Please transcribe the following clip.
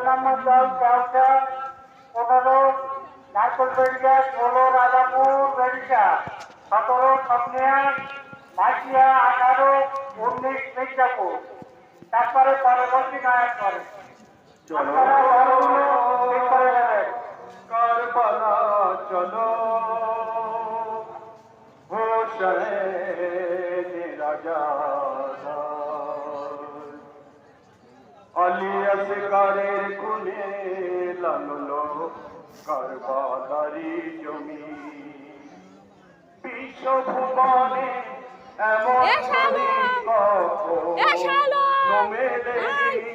নম্বর দল চৌচা 15 নারকল বেড়িয়া 16 রাজাপুর বেড়িয়া 17 সপনিয়া মাইকিয়া 18 19 মির্জাপুর তারপরে পরবর্তী গায়ক করে আপনারা দলগুলো ঠিক করে নেবেন। কারবালা চলো হোসেন রাজা আলী আসগারের খুনে লাললো কারবালারি জমি বিশ্বভুবনে এমন কখনো মেলেনি